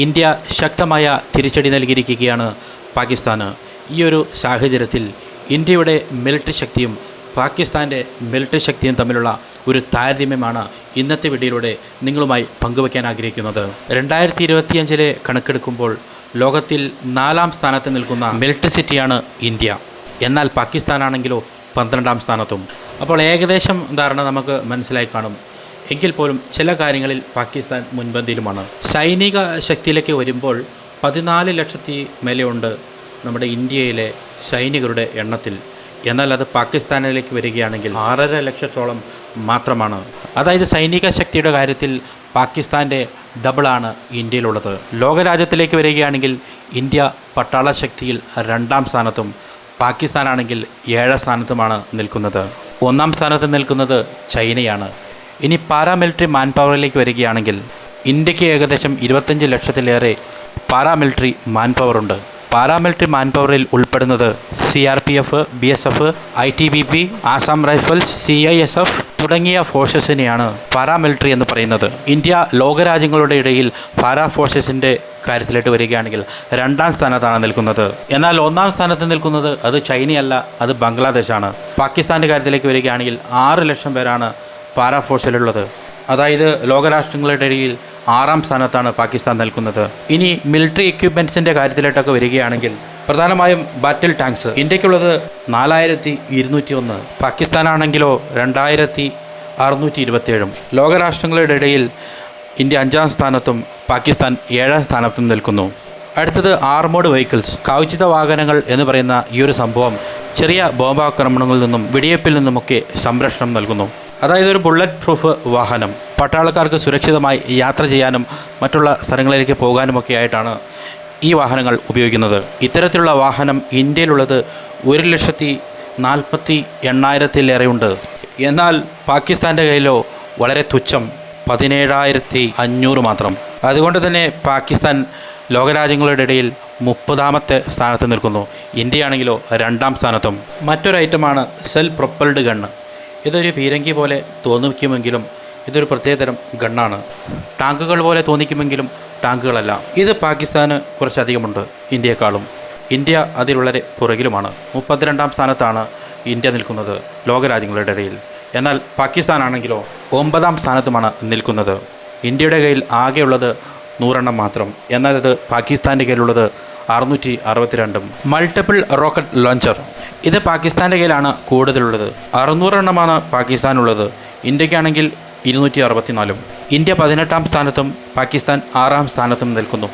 India ശക്തമായ തിരിച്ചടി നൽകിയിരിക്കുകയാണ് പാകിസ്ഥാന്. ഈ ഒരു സാഹചര്യത്തിൽ ഇന്ത്യയുടെ മിലിറ്ററി ശക്തിയും പാകിസ്ഥാൻ്റെ മിലിറ്ററി ശക്തിയും തമ്മിലുള്ള ഒരു താരതമ്യമാണ് ഇന്നത്തെ വീഡിയോയിലൂടെ നിങ്ങളുമായി പങ്കുവയ്ക്കാൻ ആഗ്രഹിക്കുന്നത്. 2025 കണക്കെടുക്കുമ്പോൾ ലോകത്തിൽ 4ാം സ്ഥാനത്ത് നിൽക്കുന്ന മിലിറ്ററി സിറ്റിയാണ് ഇന്ത്യ. എന്നാൽ പാകിസ്ഥാനാണെങ്കിലോ 12ാം സ്ഥാനത്തും. അപ്പോൾ ഏകദേശം ധാരണ നമുക്ക് മനസ്സിലായി കാണും. എങ്കിൽ പോലും ചില കാര്യങ്ങളിൽ പാകിസ്ഥാൻ മുൻപന്തിയിലുമാണ്. സൈനിക ശക്തിയിലേക്ക് വരുമ്പോൾ 14 ലക്ഷത്തി മേലെയുണ്ട് നമ്മുടെ ഇന്ത്യയിലെ സൈനികരുടെ എണ്ണത്തിൽ. എന്നാൽ അത് പാകിസ്ഥാനിലേക്ക് വരികയാണെങ്കിൽ 6.5 ലക്ഷത്തോളം മാത്രമാണ്. അതായത് സൈനിക ശക്തിയുടെ കാര്യത്തിൽ പാകിസ്ഥാൻ്റെ ഡബിളാണ് ഇന്ത്യയിലുള്ളത്. ലോകരാജ്യത്തിലേക്ക് വരികയാണെങ്കിൽ ഇന്ത്യ പട്ടാള ശക്തിയിൽ 2ാം സ്ഥാനത്തും പാകിസ്ഥാനാണെങ്കിൽ 7ാം സ്ഥാനത്തുമാണ് നിൽക്കുന്നത്. 1ാം സ്ഥാനത്ത് നിൽക്കുന്നത് ചൈനയാണ്. ഇനി പാരാമിലിറ്ററി മാൻ പവറിലേക്ക് വരികയാണെങ്കിൽ ഇന്ത്യക്ക് ഏകദേശം 25 ലക്ഷത്തിലേറെ പാരാമിലിറ്ററി മാൻ പവറുണ്ട്. പാരാമിലിറ്ററി മാൻ പവറിൽ ഉൾപ്പെടുന്നത് CRPF, BSF, ITBP, Assam rifles, CISF തുടങ്ങിയ ഫോഴ്സസിനെയാണ് പാരാമിലിറ്ററി എന്ന് പറയുന്നത്. ഇന്ത്യ ലോകരാജ്യങ്ങളുടെ ഇടയിൽ പാരാ ഫോഴ്സസിൻ്റെ കാര്യത്തിലേക്ക് വരികയാണെങ്കിൽ 2ാം സ്ഥാനത്താണ് നിൽക്കുന്നത്. എന്നാൽ 1ാം സ്ഥാനത്ത് നിൽക്കുന്നത് അത് ചൈനയല്ല, അത് ബംഗ്ലാദേശാണ്. പാകിസ്ഥാൻ്റെ കാര്യത്തിലേക്ക് വരികയാണെങ്കിൽ 6 ലക്ഷം പേരാണ് പാരാ ഫോഴ്സിലുള്ളത്. അതായത് ലോകരാഷ്ട്രങ്ങളുടെ ഇടയിൽ 6ാം സ്ഥാനത്താണ് പാകിസ്ഥാൻ നിൽക്കുന്നത്. ഇനി മിലിറ്ററി എക്യുപ്മെൻറ്റ്സിൻ്റെ കാര്യത്തിലോട്ടൊക്കെ വരികയാണെങ്കിൽ പ്രധാനമായും ബാറ്റിൽ ടാങ്ക്സ് ഇന്ത്യക്കുള്ളത് 4201, പാകിസ്ഥാനാണെങ്കിലോ 2627. ലോകരാഷ്ട്രങ്ങളുടെ ഇടയിൽ ഇന്ത്യ 5ാം സ്ഥാനത്തും പാകിസ്ഥാൻ 7ാം സ്ഥാനത്തും നിൽക്കുന്നു. അടുത്തത് ആർമോഡ് വെഹിക്കിൾസ്, കവചിത വാഹനങ്ങൾ എന്ന് പറയുന്ന ഈ ഒരു സംഭവം ചെറിയ ബോംബാക്രമണങ്ങളിൽ നിന്നും വെടിവയ്പ്പിൽ നിന്നുമൊക്കെ സംരക്ഷണം നൽകുന്നു. അതായത് ഒരു ബുള്ളറ്റ് പ്രൂഫ് വാഹനം പട്ടാളക്കാർക്ക് സുരക്ഷിതമായി യാത്ര ചെയ്യാനും മറ്റുള്ള സ്ഥലങ്ങളിലേക്ക് പോകാനുമൊക്കെ ആയിട്ടാണ് ഈ വാഹനങ്ങൾ ഉപയോഗിക്കുന്നത്. ഇത്തരത്തിലുള്ള വാഹനം ഇന്ത്യയിലുള്ളത് 1,48,000 എന്നാൽ പാകിസ്ഥാൻ്റെ കയ്യിലോ വളരെ തുച്ഛം 17,500 മാത്രം. അതുകൊണ്ട് തന്നെ പാകിസ്ഥാൻ ലോകരാജ്യങ്ങളുടെ ഇടയിൽ 30ാമത്തെ സ്ഥാനത്ത് നിൽക്കുന്നു. ഇന്ത്യയാണെങ്കിലോ 2ാം സ്ഥാനത്തും. മറ്റൊരു ഐറ്റമാണ് സെൽഫ് പ്രൊപ്പൽഡ് ഗണ്ണ്. ഇതൊരു പീരങ്കി പോലെ തോന്നിക്കുമെങ്കിലും ഇതൊരു പ്രത്യേകതരം ഗണ്ണാണ്. ടാങ്കുകൾ പോലെ തോന്നിക്കുമെങ്കിലും ടാങ്കുകളല്ല. ഇത് പാകിസ്ഥാന് കുറച്ചധികമുണ്ട് ഇന്ത്യയെക്കാളും. ഇന്ത്യ അതിൽ വളരെ പുറകിലുമാണ്. 32ാം സ്ഥാനത്താണ് ഇന്ത്യ നിൽക്കുന്നത് ലോകരാജ്യങ്ങളുടെ ഇടയിൽ. എന്നാൽ പാകിസ്ഥാനാണെങ്കിലോ 9ാം സ്ഥാനത്തുമാണ് നിൽക്കുന്നത്. ഇന്ത്യയുടെ കയ്യിൽ ആകെയുള്ളത് 100 മാത്രം. എന്നാൽ ഇത് പാകിസ്ഥാൻ്റെ കയ്യിലുള്ളത് 662. മൾട്ടിപ്പിൾ റോക്കറ്റ് ലോഞ്ചർ, ഇത് പാകിസ്ഥാൻ്റെ കയ്യിലാണ് കൂടുതലുള്ളത്. 600 പാകിസ്ഥാനുള്ളത്. ഇന്ത്യക്കാണെങ്കിൽ 264. ഇന്ത്യ 18ാം സ്ഥാനത്തും പാകിസ്ഥാൻ 6ാം സ്ഥാനത്തും നിൽക്കുന്നു.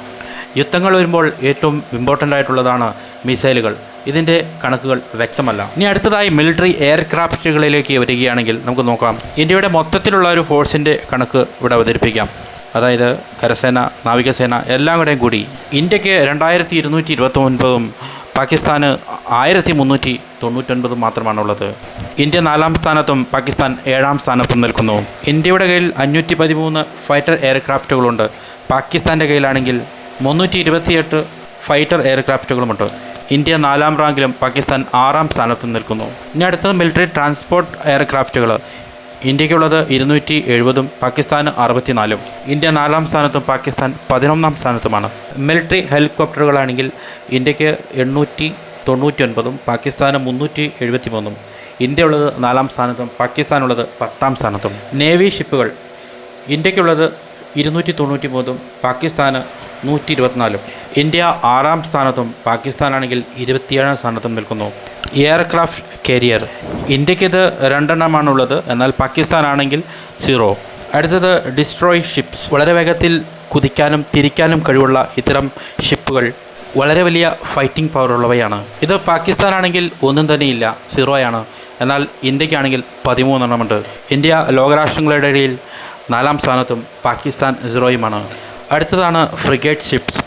യുദ്ധങ്ങൾ വരുമ്പോൾ ഏറ്റവും ഇമ്പോർട്ടൻ്റ് ആയിട്ടുള്ളതാണ് മിസൈലുകൾ. ഇതിൻ്റെ കണക്കുകൾ വ്യക്തമല്ല. ഇനി അടുത്തതായി മിലിറ്ററി എയർക്രാഫ്റ്റുകളിലേക്ക് വരികയാണെങ്കിൽ നമുക്ക് നോക്കാം. ഇന്ത്യയുടെ മൊത്തത്തിലുള്ള ഒരു ഫോഴ്സിൻ്റെ കണക്ക് ഇവിടെ അവതരിപ്പിക്കാം. അതായത് കരസേന, നാവികസേന എല്ലാം കൂടി ഇന്ത്യക്ക് 2229 പാകിസ്ഥാന് 1399 മാത്രമാണുള്ളത്. ഇന്ത്യ 4ാം സ്ഥാനത്തും പാകിസ്ഥാൻ 7ാം സ്ഥാനത്തും നിൽക്കുന്നു. ഇന്ത്യയുടെ കയ്യിൽ 513 ഫൈറ്റർ എയർക്രാഫ്റ്റുകളുണ്ട്. പാകിസ്ഥാൻ്റെ കയ്യിലാണെങ്കിൽ 328 ഫൈറ്റർ എയർക്രാഫ്റ്റുകളുമുണ്ട്. ഇന്ത്യ 4ാം റാങ്കിലും പാകിസ്ഥാൻ 6ാം സ്ഥാനത്തും നിൽക്കുന്നു. ഇനി അടുത്തത് മിലിറ്ററി ട്രാൻസ്പോർട്ട് എയർക്രാഫ്റ്റുകൾ. ഇന്ത്യക്കുള്ളത് 270, പാകിസ്ഥാന് 64. ഇന്ത്യ 4ാം സ്ഥാനത്തും പാകിസ്ഥാൻ 11ാം സ്ഥാനത്തുമാണ്. മിലിറ്ററി ഹെലികോപ്റ്ററുകളാണെങ്കിൽ ഇന്ത്യക്ക് 899, പാകിസ്ഥാന് 373. ഇന്ത്യ ഉള്ളത് 4ാം സ്ഥാനത്തും പാകിസ്ഥാനുള്ളത് 10ാം സ്ഥാനത്തും. നേവി ഷിപ്പുകൾ ഇന്ത്യക്കുള്ളത് 293, പാകിസ്ഥാന് 124. ഇന്ത്യ 6ാം സ്ഥാനത്തും പാകിസ്ഥാനാണെങ്കിൽ 27ാം സ്ഥാനത്തും നിൽക്കുന്നു. എയർക്രാഫ്റ്റ് കാരിയർ ഇന്ത്യക്കിത് 2 എന്നാൽ പാകിസ്ഥാനാണെങ്കിൽ 0. അടുത്തത് ഡിസ്ട്രോയ് ഷിപ്സ്, വളരെ വേഗത്തിൽ കുതിക്കാനും തിരിക്കാനും കഴിവുള്ള ഇത്തരം ഷിപ്പുകൾ വളരെ വലിയ ഫൈറ്റിംഗ് പവറുള്ളവയാണ്. ഇത് പാകിസ്ഥാനാണെങ്കിൽ ഒന്നും തന്നെയില്ല, 0. എന്നാൽ ഇന്ത്യക്കാണെങ്കിൽ 13 ഇന്ത്യ ലോകരാഷ്ട്രങ്ങളുടെ ഇടയിൽ 4ാം സ്ഥാനത്തും പാകിസ്ഥാൻ 0. അടുത്തതാണ് ഫ്രിഗേറ്റ് ഷിപ്സ്,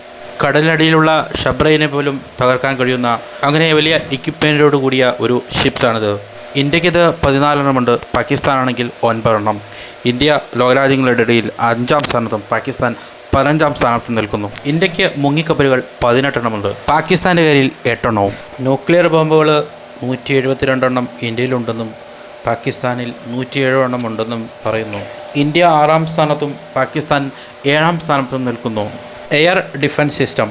കടലിനടിയിലുള്ള ഷബ്രയിനെ പോലും തകർക്കാൻ കഴിയുന്ന അങ്ങനെ വലിയ എക്യുപ്മെൻറ്റോട് കൂടിയ ഒരു ഷിപ്സാണിത്. ഇന്ത്യക്കിത് 14 പാകിസ്ഥാനാണെങ്കിൽ 9. ഇന്ത്യ ലോകരാജ്യങ്ങളുടെ ഇടയിൽ 5ാം സ്ഥാനത്തും പാകിസ്ഥാൻ 15ാം സ്ഥാനത്തും നിൽക്കുന്നു. ഇന്ത്യക്ക് മുങ്ങിക്കപ്പലുകൾ 18 പാകിസ്ഥാൻ്റെ കയ്യിൽ 8. ന്യൂക്ലിയർ ബോംബുകൾ 172 ഇന്ത്യയിലുണ്ടെന്നും പാകിസ്ഥാനിൽ 107 ഉണ്ടെന്നും പറയുന്നു. ഇന്ത്യ 6ാം സ്ഥാനത്തും പാകിസ്ഥാൻ 7ാം സ്ഥാനത്തും നിൽക്കുന്നു. എയർ ഡിഫൻസ് സിസ്റ്റം,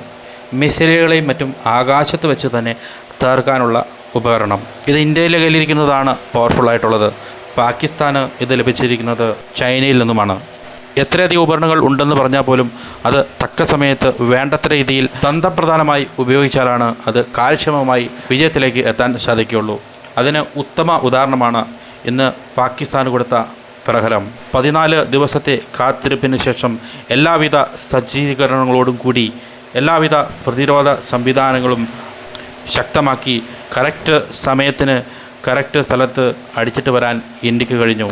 മിസൈലുകളെയും മറ്റും ആകാശത്ത് വെച്ച് തന്നെ തകർക്കാനുള്ള ഉപകരണം. ഇത് ഇന്ത്യയിലെ കയ്യിലിരിക്കുന്നതാണ് പവർഫുള്ളായിട്ടുള്ളത്. പാകിസ്ഥാന് ഇത് ലഭിച്ചിരിക്കുന്നത് ചൈനയിൽ നിന്നുമാണ്. എത്രയധികം ഉപകരണങ്ങൾ ഉണ്ടെന്ന് പറഞ്ഞാൽ പോലും അത് തക്ക സമയത്ത് വേണ്ടത്ര രീതിയിൽ തന്ത്രപ്രധാനമായി ഉപയോഗിച്ചാലാണ് അത് കാര്യക്ഷമമായി വിജയത്തിലേക്ക് എത്താൻ സാധിക്കുകയുള്ളൂ. അതിന് ഉത്തമ ഉദാഹരണമാണ് ഇന്ന് പാകിസ്ഥാന് കൊടുത്ത പ്രഹരം. 14 ദിവസത്തെ കാത്തിരിപ്പിന് ശേഷം എല്ലാവിധ സജ്ജീകരണങ്ങളോടും കൂടി എല്ലാവിധ പ്രതിരോധ സംവിധാനങ്ങളും ശക്തമാക്കി കറക്റ്റ് സമയത്തിന് കറക്റ്റ് സ്ഥലത്ത് അടിച്ചിട്ട് വരാൻ ഇന്ത്യക്ക് കഴിഞ്ഞു.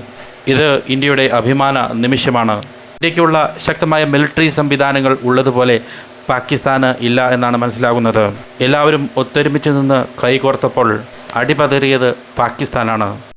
ഇത് ഇന്ത്യയുടെ അഭിമാന നിമിഷമാണ്. ഇന്ത്യക്കുള്ള ശക്തമായ മിലിറ്ററി സംവിധാനങ്ങൾ ഉള്ളതുപോലെ പാകിസ്ഥാന് ഇല്ല എന്നാണ് മനസ്സിലാകുന്നത്. എല്ലാവരും ഒത്തൊരുമിച്ച് നിന്ന് കൈകോർത്തപ്പോൾ അടിപതറിയത് പാകിസ്ഥാനാണ്.